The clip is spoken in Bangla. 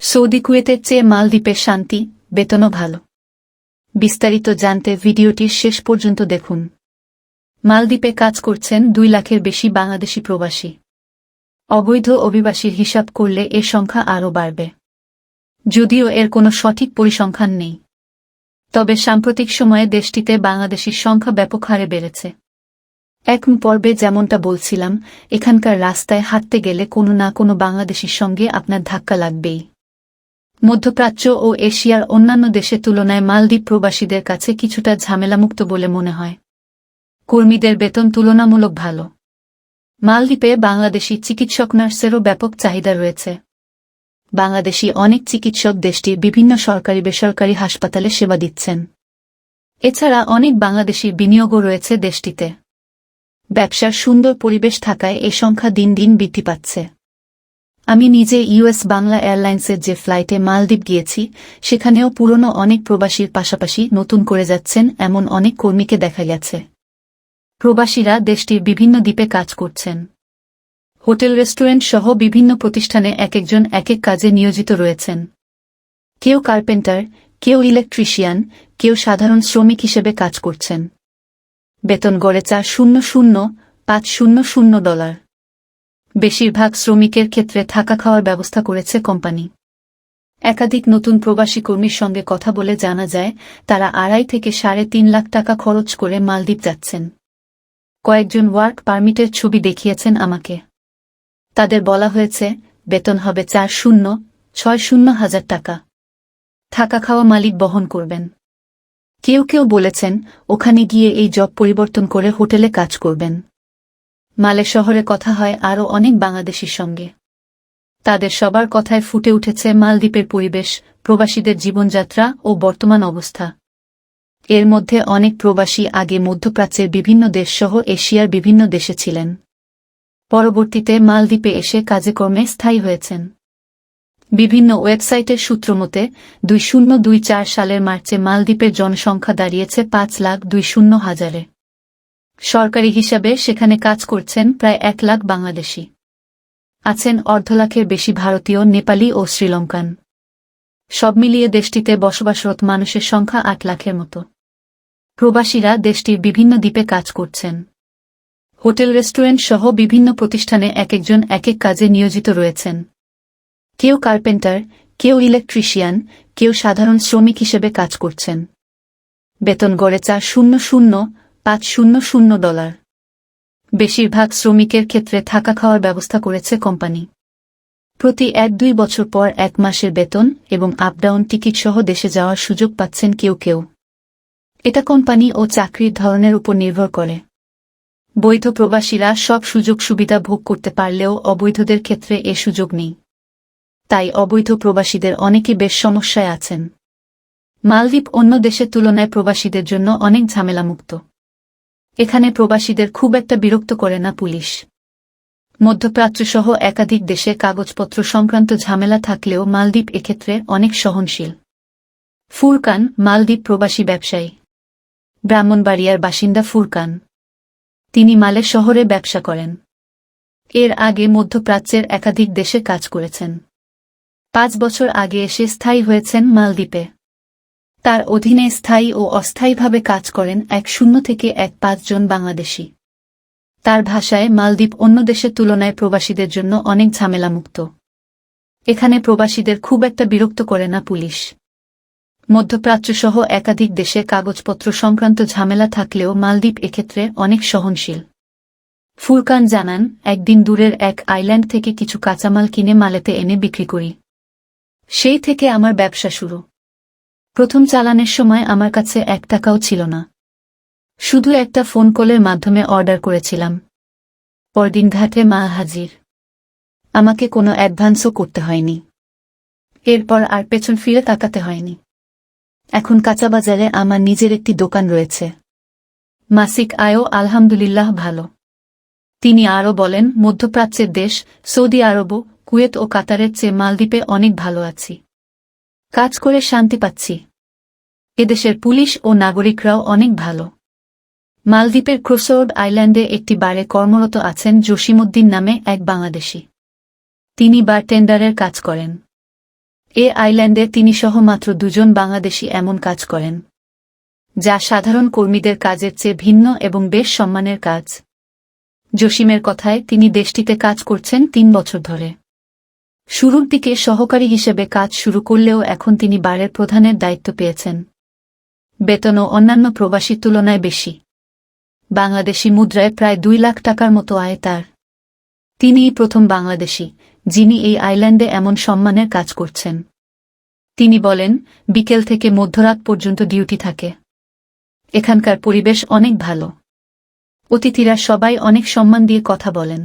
সৌদি কুয়েতের চেয়ে মালদ্বীপের শান্তি, বেতনও ভালো। বিস্তারিত জানতে ভিডিওটির শেষ পর্যন্ত দেখুন। মালদ্বীপে কাজ করছেন 2 লাখের বেশি বাংলাদেশি প্রবাসী। অবৈধ অভিবাসীর হিসাব করলে এর সংখ্যা আরও বাড়বে, যদিও এর কোনো সঠিক পরিসংখ্যান নেই। তবে সাম্প্রতিক সময়ে দেশটিতে বাংলাদেশির সংখ্যা ব্যাপক হারে বেড়েছে। এক পর্বে যেমনটা বলছিলাম, এখানকার রাস্তায় হাঁটতে গেলে কোনো না কোনো বাংলাদেশির সঙ্গে আপনার ধাক্কা লাগবেই। মধ্যপ্রাচ্য ও এশিয়ার অন্যান্য দেশের তুলনায় মালদ্বীপ প্রবাসীদের কাছে কিছুটা ঝামেলামুক্ত বলে মনে হয়। কর্মীদের বেতন তুলনামূলক ভালো। মালদ্বীপে বাংলাদেশি চিকিৎসক নার্সেরও ব্যাপক চাহিদা রয়েছে। বাংলাদেশি অনেক চিকিৎসক দেশটির বিভিন্ন সরকারি বেসরকারি হাসপাতালে সেবা দিচ্ছেন। এছাড়া অনেক বাংলাদেশির বিনিয়োগও রয়েছে দেশটিতে। ব্যবসার সুন্দর পরিবেশ থাকায় এ সংখ্যা দিন দিন বৃদ্ধি পাচ্ছে। আমি নিজে ইউএস বাংলা এয়ারলাইন্সের যে ফ্লাইটে মালদ্বীপ গিয়েছি, সেখানেও পুরনো অনেক প্রবাসীর পাশাপাশি নতুন করে যাচ্ছেন এমন অনেক কর্মীকে দেখা গেছে। প্রবাসীরা দেশটির বিভিন্ন দ্বীপে কাজ করছেন। হোটেল, রেস্টুরেন্ট সহ বিভিন্ন প্রতিষ্ঠানে একজন এক কাজে নিয়োজিত রয়েছেন। কেউ কার্পেন্টার, কেউ ইলেকট্রিশিয়ান, কেউ সাধারণ শ্রমিক হিসেবে কাজ করছেন। বেতন গড়ে $4,000-5,000। বেশিরভাগ শ্রমিকের ক্ষেত্রে থাকা খাওয়ার ব্যবস্থা করেছে কোম্পানি। একাধিক নতুন প্রবাসী কর্মীর সঙ্গে কথা বলে জানা যায়, তারা 2.5 থেকে 3.5 লাখ টাকা খরচ করে মালদ্বীপ যাচ্ছেন। কয়েকজন ওয়ার্ক পারমিটের ছবি দেখিয়েছেন আমাকে। তাদের বলা হয়েছে বেতন হবে 4,000-6,000 হাজার টাকা। থাকা খাওয়া মালিক বহন করবেন। কেউ কেউ বলেছেন ওখানে গিয়ে এই জব পরিবর্তন করে হোটেলে কাজ করবেন। মালে শহরে কথা হয় আরও অনেক বাংলাদেশির সঙ্গে। তাদের সবার কথায় ফুটে উঠেছে মালদ্বীপের পরিবেশ, প্রবাসীদের জীবনযাত্রা ও বর্তমান অবস্থা। এর মধ্যে অনেক প্রবাসী আগে মধ্যপ্রাচ্যের বিভিন্ন দেশসহ এশিয়ার বিভিন্ন দেশে ছিলেন। পরবর্তীতে মালদ্বীপে এসে কাজে কর্মে স্থায়ী হয়েছেন। বিভিন্ন ওয়েবসাইটের সূত্রমতে 2024 সালের মার্চে মালদ্বীপের জনসংখ্যা দাঁড়িয়েছে 5,20,000-এ। সরকারি হিসাবে সেখানে কাজ করছেন প্রায় 1 লাখ বাংলাদেশি। আছেন 1.5 লাখের বেশি ভারতীয়, নেপালি ও শ্রীলঙ্কান। সব মিলিয়ে দেশটিতে বসবাসরত মানুষের সংখ্যা 8 লাখের মতো। প্রবাসীরা দেশটির বিভিন্ন দ্বীপে কাজ করছেন। হোটেল, রেস্টুরেন্ট সহ বিভিন্ন প্রতিষ্ঠানে একজন এক কাজে নিয়োজিত রয়েছেন। কেউ কার্পেন্টার, কেউ ইলেকট্রিশিয়ান, কেউ সাধারণ শ্রমিক হিসেবে কাজ করছেন। বেতন গড়ে $4,000-5,000। বেশিরভাগ শ্রমিকের ক্ষেত্রে থাকা খাওয়ার ব্যবস্থা করেছে কোম্পানি। প্রতি 1-2 বছর পর 1 মাসের বেতন এবং আপ-ডাউন টিকিট সহ দেশে যাওয়ার সুযোগ পাচ্ছেন কেউ কেউ। এটা কোম্পানি ও চাকরির ধরনের উপর নির্ভর করে। বৈধ প্রবাসীরা সব সুযোগ সুবিধা ভোগ করতে পারলেও অবৈধদের ক্ষেত্রে এ সুযোগ নেই। তাই অবৈধ প্রবাসীদের অনেকে বেশ সমস্যায় আছেন। মালদ্বীপ অন্য দেশের তুলনায় প্রবাসীদের জন্য অনেক ঝামেলামুক্ত। এখানে প্রবাসীদের খুব একটা বিরক্ত করে না পুলিশ। মধ্যপ্রাচ্যসহ একাধিক দেশে কাগজপত্র সংক্রান্ত ঝামেলা থাকলেও মালদ্বীপ এক্ষেত্রে অনেক সহনশীল। ফুরকান মালদ্বীপ প্রবাসী ব্যবসায়ী। ব্রাহ্মণবাড়িয়ার বাসিন্দা ফুরকান। তিনি মালে শহরে ব্যবসা করেন। এর আগে মধ্যপ্রাচ্যের একাধিক দেশে কাজ করেছেন। 5 বছর আগে এসে স্থায়ী হয়েছেন মালদ্বীপে। তার অধীনে স্থায়ী ও অস্থায়ীভাবে কাজ করেন 10 থেকে 5 জন বাংলাদেশি। তার ভাষায় মালদ্বীপ অন্য দেশের তুলনায় প্রবাসীদের জন্য অনেক ঝামেলামুক্ত। এখানে প্রবাসীদের খুব একটা বিরক্ত করে না পুলিশ। মধ্যপ্রাচ্যসহ একাধিক দেশে কাগজপত্র সংক্রান্ত ঝামেলা থাকলেও মালদ্বীপ এক্ষেত্রে অনেক সহনশীল। ফুরকান জানান, একদিন দূরের এক আইল্যান্ড থেকে কিছু কাঁচামাল কিনে মালেতে এনে বিক্রি করি। সেই থেকে আমার ব্যবসা শুরু। প্রথম চালানের সময় আমার কাছে 1 টাকাও ছিল না। শুধু একটা ফোন কলের মাধ্যমে অর্ডার করেছিলাম। পরদিন ঘাটে মাল হাজির। আমাকে কোনো অ্যাডভান্সও করতে হয়নি। এরপর আর পেছন ফিরে তাকাতে হয়নি। এখন কাঁচাবাজারে আমার নিজের একটি দোকান রয়েছে। মাসিক আয়ও আলহামদুলিল্লাহ ভালো। তিনি আরও বলেন, মধ্যপ্রাচ্যের দেশ সৌদি আরব, কুয়েত ও কাতারের চেয়ে মালদ্বীপে অনেক ভালো আছি। কাজ করে শান্তি পাচ্ছি। এদেশের পুলিশ ও নাগরিকরাও অনেক ভালো। মালদ্বীপের ক্রোসোর্ড আইল্যান্ডে একটি বারে কর্মরত আছেন জসিমউদ্দিন নামে এক বাংলাদেশি। তিনি বারটেন্ডারের কাজ করেন। এ আইল্যান্ডে তিনি সহ মাত্র 2 জন বাংলাদেশি এমন কাজ করেন, যা সাধারণ কর্মীদের কাজের চেয়ে ভিন্ন এবং বেশ সম্মানের কাজ। জসিমের কথায় তিনি দেশটিতে কাজ করছেন 3 বছর ধরে। শুরুর দিকে সহকারী হিসেবে কাজ শুরু করলেও এখন তিনি বারের প্রধানের দায়িত্ব পেয়েছেন। বেতনও অন্যান্য প্রবাসীর তুলনায় বেশি। বাংলাদেশি মুদ্রায় প্রায় 2 লাখ টাকার মতো আয় তার। তিনিই প্রথম বাংলাদেশি যিনি এই আইল্যান্ডে এমন সম্মানের কাজ করছেন। তিনি বলেন, বিকেল থেকে মধ্যরাত পর্যন্ত ডিউটি থাকে। এখানকার পরিবেশ অনেক ভালো। অতিথিরা সবাই অনেক সম্মান দিয়ে কথা বলেন।